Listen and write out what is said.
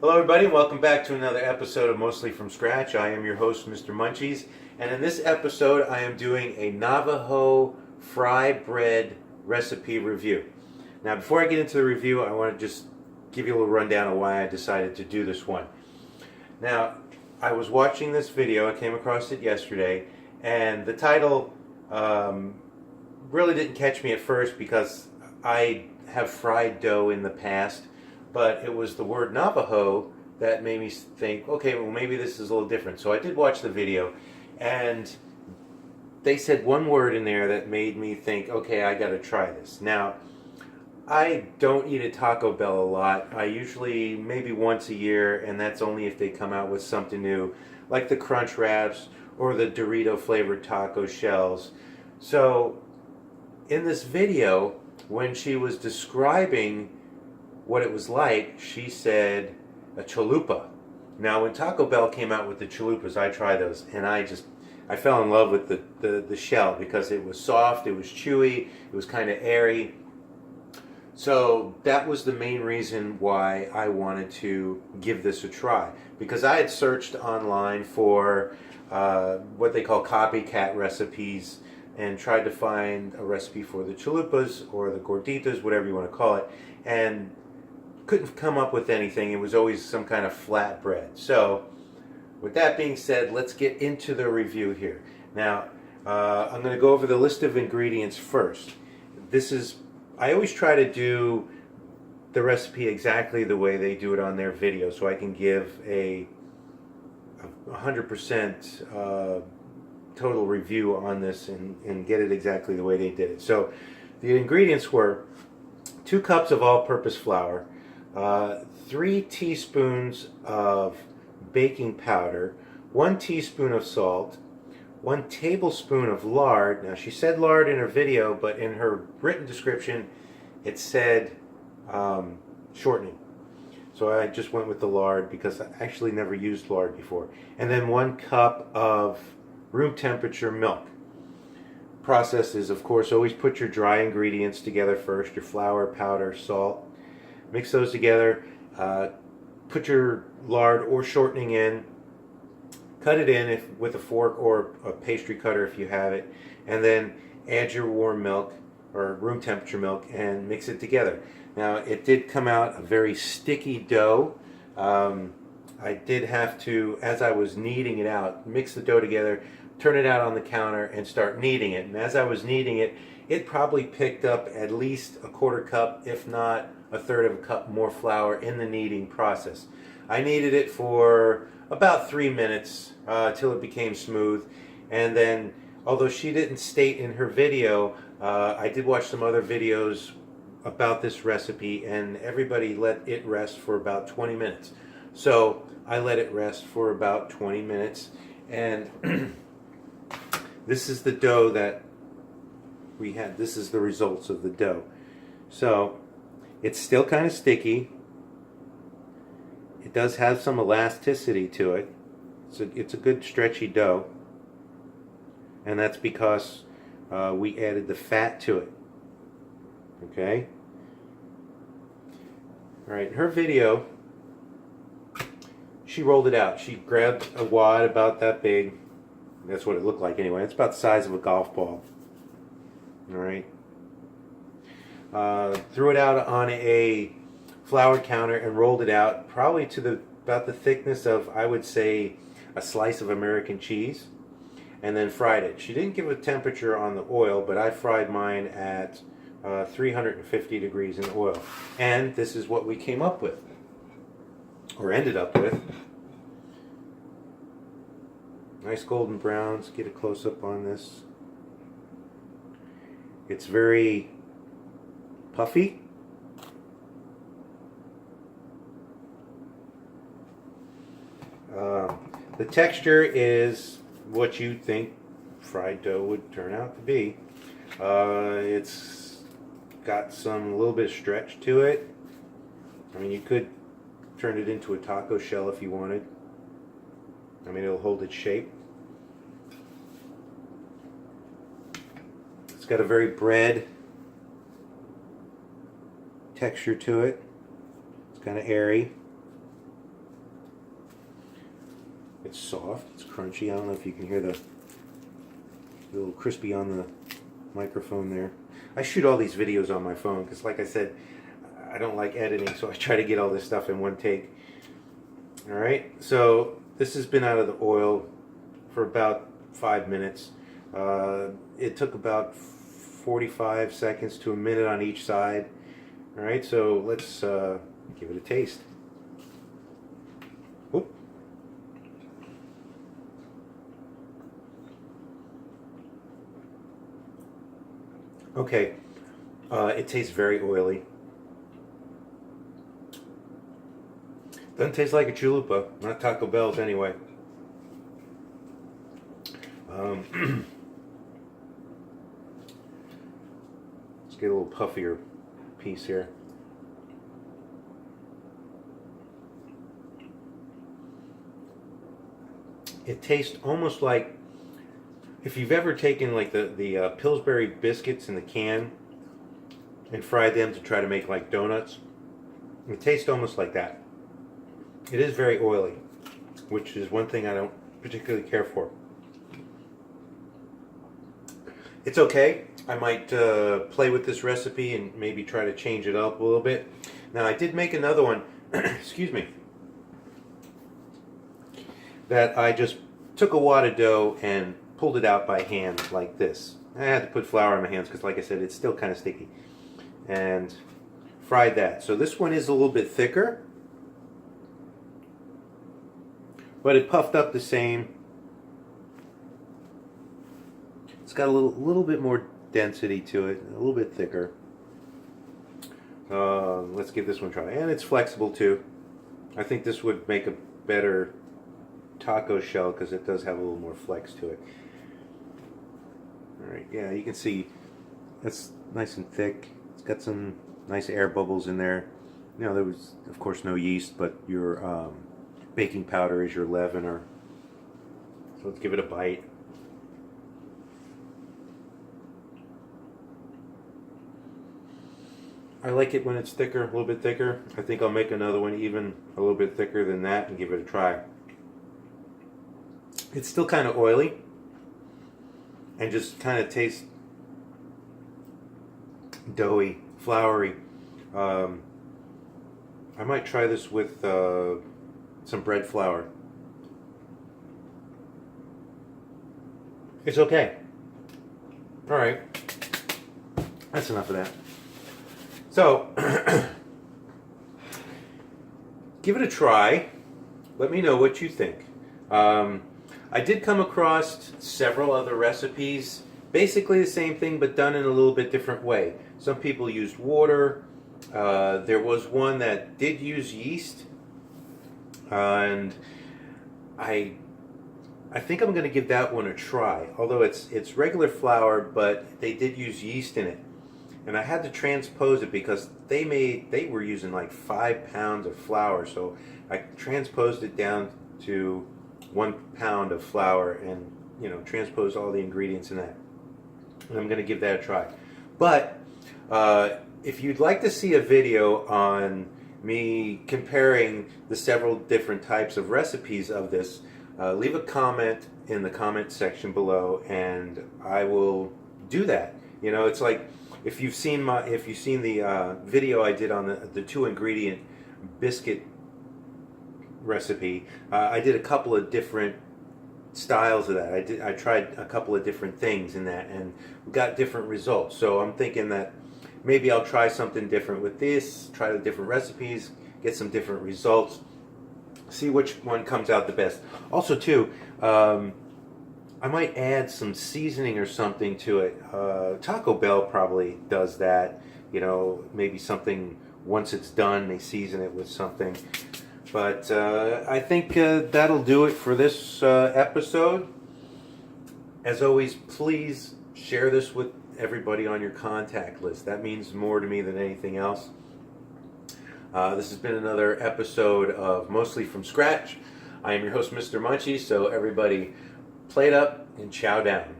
Hello, everybody. Welcome back to another episode of Mostly from Scratch. I am your host, Mr. Munchies, and in this episode, I am doing a Navajo fry bread recipe review. Now, before I get into the review, I want to just give you a little rundown of why I decided to do this one. Now, I was watching this video. I came across it yesterday, and the title really didn't catch me at first because I have fried dough in the past. But it was the word Navajo that made me think, okay, well, maybe this is a little different. So I did watch the video, and they said one word in there that made me think, okay, I got to try this. Now, I don't eat at Taco Bell a lot. I usually maybe once a year, and that's only if they come out with something new, like the Crunch Wraps or the Dorito flavored taco shells. So in this video, when she was describing what it was like, she said a chalupa. Now, when Taco Bell came out with the chalupas, I tried those, and I fell in love with the shell because it was soft, it was chewy, it was kind of airy. So that was the main reason why I wanted to give this a try, because I had searched online for what they call copycat recipes and tried to find a recipe for the chalupas or the gorditas, whatever you want to call it, and couldn't come up with anything. It was always some kind of flat bread. So with that being said, let's get into the review here. Now, I'm going to go over the list of ingredients first. I always try to do the recipe exactly the way they do it on their video, so I can give a 100% total review on this and get it exactly the way they did it. So the ingredients were 2 cups of all-purpose flour, 3 teaspoons of baking powder, 1 teaspoon of salt, 1 tablespoon of lard. Now, she said lard in her video, but in her written description it said shortening. So I just went with the lard because I actually never used lard before. And then 1 cup of room temperature milk. Process is, of course, always put your dry ingredients together first, your flour, powder, salt. Mix those together, put your lard or shortening in, cut it in with a fork or a pastry cutter if you have it, and then add your warm milk or room temperature milk and mix it together. Now, it did come out a very sticky dough. I did have to, as I was kneading it out, mix the dough together, turn it out on the counter and start kneading it. And as I was kneading it, it probably picked up at least a 1/4 cup, if not a 1/3 of a cup more flour in the kneading process. I kneaded it for about 3 minutes till it became smooth. And then, although she didn't state in her video, I did watch some other videos about this recipe, and everybody let it rest for about 20 minutes. So I let it rest for about 20 minutes, and this is the dough that we had. This is the results of the dough. So it's still kind of sticky. It does have some elasticity to it. It's a good stretchy dough, and that's because we added the fat to it. Okay? Alright, in her video, she rolled it out. She grabbed a wad about that big. That's what it looked like anyway. It's about the size of a golf ball. Alright? Threw it out on a flour counter and rolled it out probably to about the thickness of, I would say, a slice of American cheese, and then fried it. She didn't give a temperature on the oil, but I fried mine at 350 degrees in oil. And this is what we came up with, or ended up with. Nice golden browns. Get a close-up on this. It's very puffy. The texture is what you think fried dough would turn out to be. It's got some little bit of stretch to it. I mean, you could turn it into a taco shell if you wanted. I mean, it'll hold its shape. It's got a very bread texture to it. It's kind of airy. It's soft, it's crunchy. I don't know if you can hear the little crispy on the microphone there. I shoot all these videos on my phone because, like I said, I don't like editing, so I try to get all this stuff in one take. All right, so this has been out of the oil for about 5 minutes. It took about 45 seconds to a minute on each side. All right, so let's give it a taste. Whoop. Okay, it tastes very oily. Doesn't taste like a chalupa, not Taco Bell's anyway. Let's get a little puffier piece here. It tastes almost like if you've ever taken like the Pillsbury biscuits in the can and fried them to try to make like donuts. It tastes almost like that. It is very oily, which is one thing I don't particularly care for. It's okay. I might play with this recipe and maybe try to change it up a little bit. Now, I did make another one, excuse me, that I just took a wad of dough and pulled it out by hand like this. I had to put flour on my hands because, like I said, it's still kind of sticky. And fried that. So this one is a little bit thicker, but it puffed up the same. It's got a little bit more density to it, a little bit thicker. Let's give this one a try. And it's flexible too. I think this would make a better taco shell because it does have a little more flex to it. Alright, yeah, you can see that's nice and thick. It's got some nice air bubbles in there. You know, there was, of course, no yeast, but your baking powder is your leavener. So let's give it a bite. I like it when it's thicker, a little bit thicker. I think I'll make another one even a little bit thicker than that and give it a try. It's still kind of oily and just kind of tastes doughy, floury. I might try this with some bread flour. It's okay. All right, that's enough of that. So, give it a try. Let me know what you think. I did come across several other recipes, basically the same thing but done in a little bit different way. Some people used water. There was one that did use yeast, and I think I'm going to give that one a try. Although it's regular flour, but they did use yeast in it. And I had to transpose it because they were using like 5 pounds of flour, so I transposed it down to 1 pound of flour and, you know, transpose all the ingredients in that. And I'm going to give that a try. But if you'd like to see a video on me comparing the several different types of recipes of this, leave a comment in the comment section below, and I will do that. You know, it's like if you've seen the video I did on the 2-ingredient biscuit recipe, I did a couple of different styles of that. I tried a couple of different things in that and got different results. So I'm thinking that maybe I'll try something different with this, try the different recipes, get some different results, see which one comes out the best. Also too, I might add some seasoning or something to it. Taco Bell probably does that. You know, maybe something, once it's done, they season it with something. But I think that'll do it for this episode. As always, please share this with everybody on your contact list. That means more to me than anything else. This has been another episode of Mostly From Scratch. I am your host, Mr. Munchie, so everybody plate up and chow down.